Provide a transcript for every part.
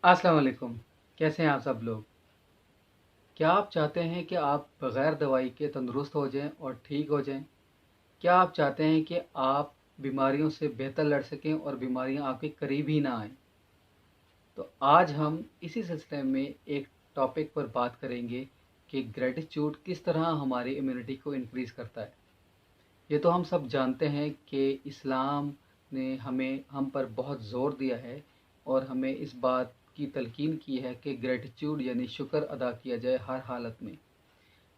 अस्सलाम वालेकुम। कैसे हैं आप सब लोग? क्या आप चाहते हैं कि आप बग़ैर दवाई के तंदुरुस्त हो जाएं और ठीक हो जाएं? क्या आप चाहते हैं कि आप बीमारियों से बेहतर लड़ सकें और बीमारियां आपके करीब ही ना आएं? तो आज हम इसी सिलसिले में एक टॉपिक पर बात करेंगे कि ग्रेटिट्यूड किस तरह हमारी इम्यूनिटी को इंक्रीज़ करता है। ये तो हम सब जानते हैं कि इस्लाम ने हम पर बहुत ज़ोर दिया है और हमें इस बात की तलकीन की है कि ग्रेटिट्यूड यानी शुक्र अदा किया जाए हर हालत में।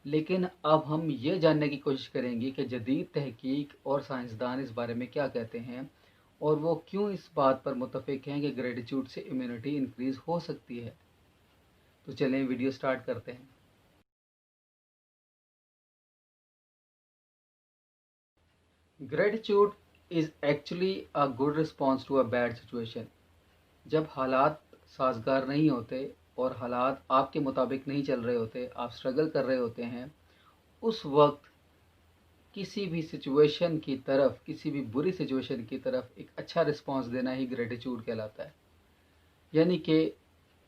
लेकिन अब हम ये जानने की कोशिश करेंगे कि जदीद तहकीक और साइंसदान इस बारे में क्या कहते हैं और वो क्यों इस बात पर मुत्तफ़िक हैं कि ग्रेटिट्यूड से इम्यूनिटी इंक्रीज़ हो सकती है। तो चलें वीडियो स्टार्ट करते हैं। Gratitude is actually a good response to a bad situation. जब हालात साज़गार नहीं होते और हालात आपके मुताबिक नहीं चल रहे होते, आप स्ट्रगल कर रहे होते हैं, उस वक्त किसी भी सिचुएशन की तरफ, किसी भी बुरी सिचुएशन की तरफ एक अच्छा रिस्पॉन्स देना ही ग्रेटिट्यूड कहलाता है। यानी कि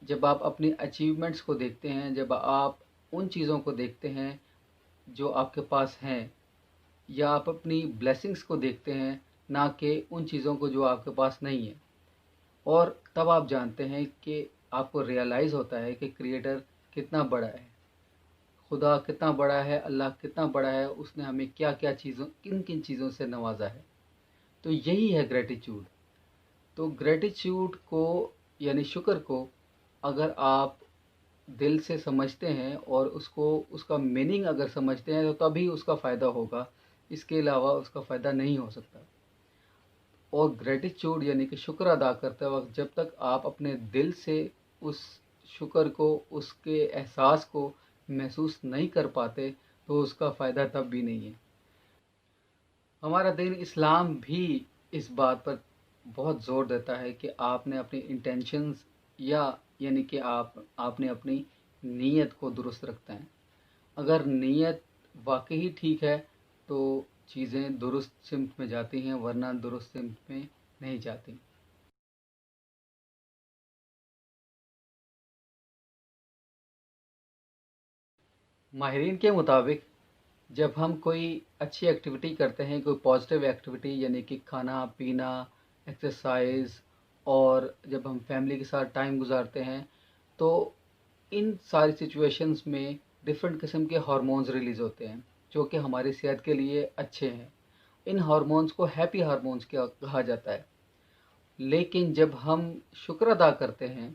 जब आप अपनी अचीवमेंट्स को देखते हैं, जब आप उन चीज़ों को देखते हैं जो आपके पास हैं, या आप अपनी ब्लेसिंग्स को देखते हैं, ना कि उन चीज़ों को जो आपके पास नहीं है, और तब आप जानते हैं कि आपको रियलाइज़ होता है कि क्रिएटर कितना बड़ा है, खुदा कितना बड़ा है, अल्लाह कितना बड़ा है, उसने हमें क्या क्या चीज़ों, किन किन चीज़ों से नवाजा है। तो यही है ग्रेटिट्यूड। तो ग्रेटिट्यूड को यानी शुक्र को अगर आप दिल से समझते हैं और उसको, उसका मीनिंग अगर समझते हैं, तो तभी उसका फ़ायदा होगा। इसके अलावा उसका फ़ायदा नहीं हो सकता। और ग्रेटिट्यूड यानी कि शुक्र अदा करते वक्त जब तक आप अपने दिल से उस शुक्र को, उसके एहसास को महसूस नहीं कर पाते, तो उसका फ़ायदा तब भी नहीं है। हमारा दीन इस्लाम भी इस बात पर बहुत ज़ोर देता है कि आपने अपनी इंटेंशंस, या यानी कि आपने अपनी नीयत को दुरुस्त रखना है। अगर नीयत वाकई ही ठीक है तो चीज़ें दुरुस्त सिमत में जाती हैं, वरना दुरुस्त सिमत में नहीं जाती। माहिरीन के मुताबिक जब हम कोई अच्छी एक्टिविटी करते हैं, कोई पॉजिटिव एक्टिविटी यानी कि खाना पीना, एक्सरसाइज, और जब हम फैमिली के साथ टाइम गुजारते हैं, तो इन सारी सिचुएशंस में डिफरेंट किस्म के हार्मोन्स रिलीज़ होते हैं जो कि हमारी सेहत के लिए अच्छे हैं। इन हार्मोन्स को हैप्पी हार्मोन्स कहा जाता है। लेकिन जब हम शुक्र अदा करते हैं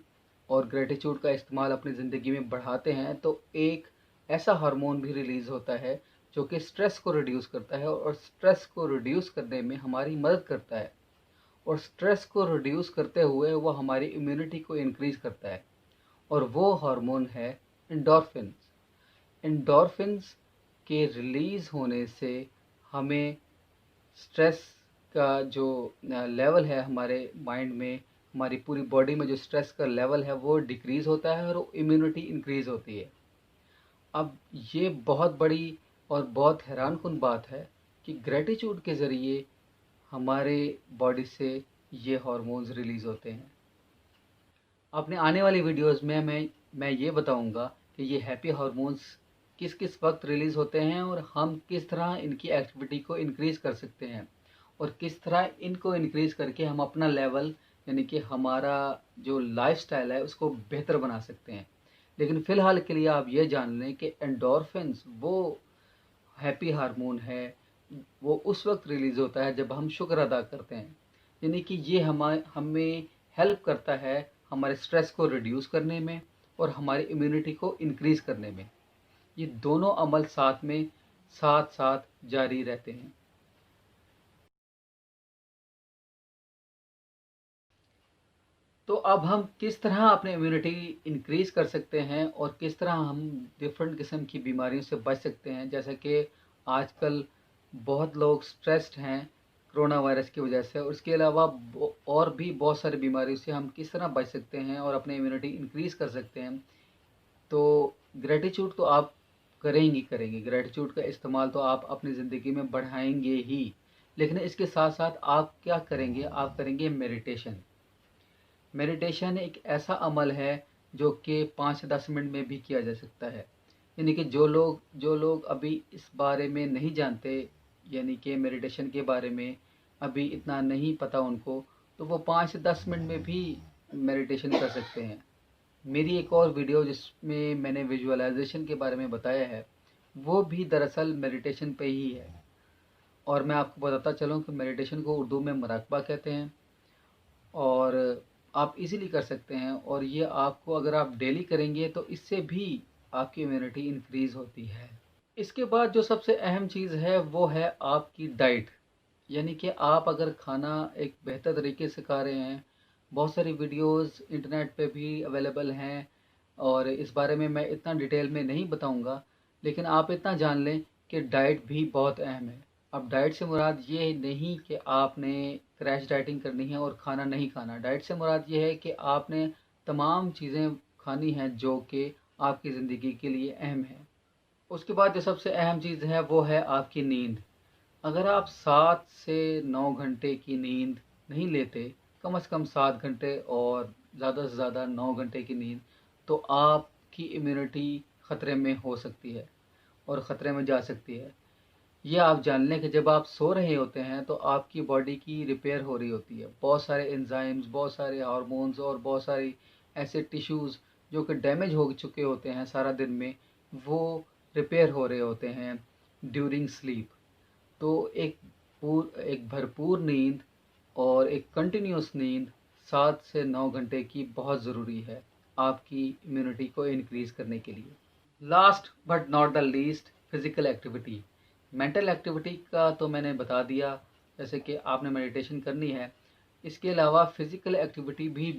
और ग्रेटिट्यूड का इस्तेमाल अपनी ज़िंदगी में बढ़ाते हैं, तो एक ऐसा हार्मोन भी रिलीज़ होता है जो कि स्ट्रेस को रिड्यूस करता है, और स्ट्रेस को रिड्यूस करने में हमारी मदद करता है। और स्ट्रेस को रिड्यूस करते हुए वो हमारी इम्यूनिटी को इंक्रीज़ करता है, और वो हार्मोन है एंडोर्फिन। एंडोर्फिन्स के रिलीज़ होने से हमें स्ट्रेस का जो लेवल है हमारे माइंड में, हमारी पूरी बॉडी में जो स्ट्रेस का लेवल है वो डिक्रीज़ होता है और इम्यूनिटी इंक्रीज़ होती है। अब ये बहुत बड़ी और बहुत हैरानकुन बात है कि ग्रेटिट्यूड के ज़रिए हमारे बॉडी से ये हार्मोन्स रिलीज़ होते हैं। अपने आने वाली वीडियोस में मैं ये बताऊंगा कि ये हैप्पी हार्मोन्स किस किस वक्त रिलीज़ होते हैं और हम किस तरह इनकी एक्टिविटी को इंक्रीज़ कर सकते हैं, और किस तरह इनको इंक्रीज़ करके हम अपना लेवल यानी कि हमारा जो लाइफस्टाइल है उसको बेहतर बना सकते हैं। लेकिन फ़िलहाल के लिए आप ये जान लें कि एंडोर्फिन्स वो हैप्पी हार्मोन है, वो उस वक्त रिलीज़ होता है जब हम शुक्र अदा करते हैं। यानी कि ये हमें हेल्प करता है हमारे स्ट्रेस को रिड्यूस करने में और हमारी इम्यूनिटी को इंक्रीज़ करने में। ये दोनों अमल साथ में साथ साथ जारी रहते हैं। तो अब हम किस तरह अपनी इम्यूनिटी इंक्रीज़ कर सकते हैं और किस तरह हम डिफरेंट किस्म की बीमारियों से बच सकते हैं, जैसे कि आजकल बहुत लोग स्ट्रेस्ड हैं कोरोना वायरस की वजह से, और उसके अलावा और भी बहुत सारी बीमारियों से हम किस तरह बच सकते हैं और अपनी इम्यूनिटी इंक्रीज़ कर सकते हैं। तो ग्रेटिट्यूड तो आप करेंगे करेंगे, ग्रेटिट्यूड का इस्तेमाल तो आप अपनी ज़िंदगी में बढ़ाएंगे ही। लेकिन इसके साथ साथ आप क्या करेंगे, आप करेंगे मेडिटेशन। मेडिटेशन एक ऐसा अमल है जो कि 5 से 10 मिनट में भी किया जा सकता है। यानी कि जो लोग अभी इस बारे में नहीं जानते, यानी कि मेडिटेशन के बारे में अभी इतना नहीं पता उनको, तो वो 5 से 10 मिनट में भी मेडिटेशन कर सकते हैं। मेरी एक और वीडियो जिसमें मैंने विजुअलाइजेशन के बारे में बताया है, वो भी दरअसल मेडिटेशन पे ही है। और मैं आपको बताता चलूँ कि मेडिटेशन को उर्दू में मुराकबा कहते हैं, और आप इजीली कर सकते हैं। और ये आपको, अगर आप डेली करेंगे तो इससे भी आपकी इम्यूनिटी इंक्रीज़ होती है। इसके बाद जो सबसे अहम चीज़ है वो है आपकी डाइट। यानी कि आप अगर खाना एक बेहतर तरीके से खा रहे हैं, बहुत सारी वीडियोस इंटरनेट पे भी अवेलेबल हैं, और इस बारे में मैं इतना डिटेल में नहीं बताऊंगा, लेकिन आप इतना जान लें कि डाइट भी बहुत अहम है। अब डाइट से मुराद ये नहीं कि आपने क्रैश डाइटिंग करनी है और खाना नहीं खाना। डाइट से मुराद ये है कि आपने तमाम चीज़ें खानी हैं जो कि आपकी ज़िंदगी के लिए अहम है। उसके बाद जो सबसे अहम चीज़ है वो है आपकी नींद। अगर आप 7 से 9 घंटे की नींद नहीं लेते, कम से कम 7 घंटे और ज़्यादा से ज़्यादा 9 घंटे की नींद, तो आपकी इम्यूनिटी ख़तरे में हो सकती है और ख़तरे में जा सकती है। ये आप जान लें कि जब आप सो रहे होते हैं तो आपकी बॉडी की रिपेयर हो रही होती है। बहुत सारे एंजाइम्स, बहुत सारे हार्मोन्स और बहुत सारी ऐसे टिश्यूज़ जो कि डैमेज हो चुके होते हैं सारा दिन में, वो रिपेयर हो रहे होते हैं ड्यूरिंग स्लीप। तो एक भरपूर नींद और एक कंटिन्यूस नींद 7 से 9 घंटे की बहुत ज़रूरी है आपकी इम्यूनिटी को इंक्रीज़ करने के लिए। Last but not the least, physical activity. Mental activity का तो मैंने बता दिया, जैसे कि आपने मेडिटेशन करनी है। इसके अलावा फ़िज़िकल एक्टिविटी भी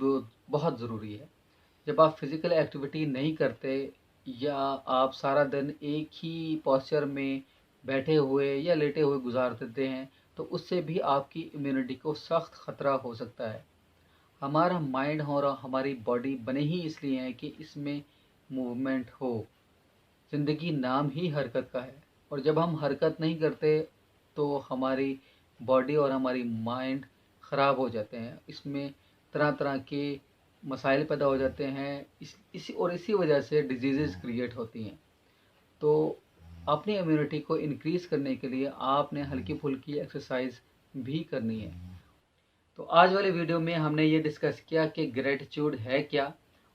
बहुत ज़रूरी है। जब आप फिज़िकल एक्टिविटी नहीं करते, या आप सारा दिन एक ही पोस्चर में बैठे हुए या लेटे हुए गुजार देते हैं, तो उससे भी आपकी इम्यूनिटी को सख्त ख़तरा हो सकता है। हमारा माइंड और हमारी बॉडी बने ही इसलिए हैं कि इसमें मूवमेंट हो। ज़िंदगी नाम ही हरकत का है, और जब हम हरकत नहीं करते तो हमारी बॉडी और हमारी माइंड ख़राब हो जाते हैं। इसमें तरह तरह के मसाइल पैदा हो जाते हैं, इसी वजह से डिजीज़ेज़ क्रिएट होती हैं। तो अपनी इम्यूनिटी को इंक्रीज़ करने के लिए आपने हल्की फुल्की एक्सरसाइज भी करनी है। तो आज वाले वीडियो में हमने ये डिस्कस किया कि ग्रेटिट्यूड है क्या,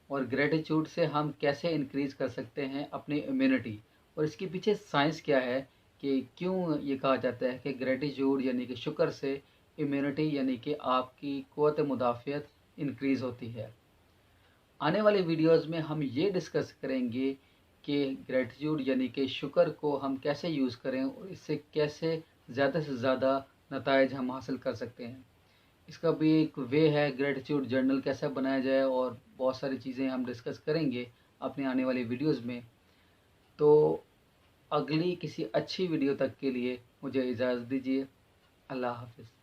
और ग्रेटिट्यूड से हम कैसे इंक्रीज़ कर सकते हैं अपनी इम्यूनिटी, और इसके पीछे साइंस क्या है कि क्यों ये कहा जाता है कि ग्रेटिट्यूड यानी कि शुक्र से इम्यूनिटी यानी कि आपकी क़ुव्वत मुदाफ़ियत इंक्रीज़ होती है। आने वाले वीडियोस में हम ये डिस्कस करेंगे कि ग्रेटिट्यूड यानी कि शुक्र को हम कैसे यूज़ करें और इससे कैसे ज़्यादा से ज़्यादा नताइज हम हासिल कर सकते हैं। इसका भी एक वे है, ग्रेटिट्यूड जर्नल कैसे बनाया जाए, और बहुत सारी चीज़ें हम डिस्कस करेंगे अपने आने वाली वीडियोस में। तो अगली किसी अच्छी वीडियो तक के लिए मुझे इजाज़त दीजिए। अल्लाह हाफ़िज़।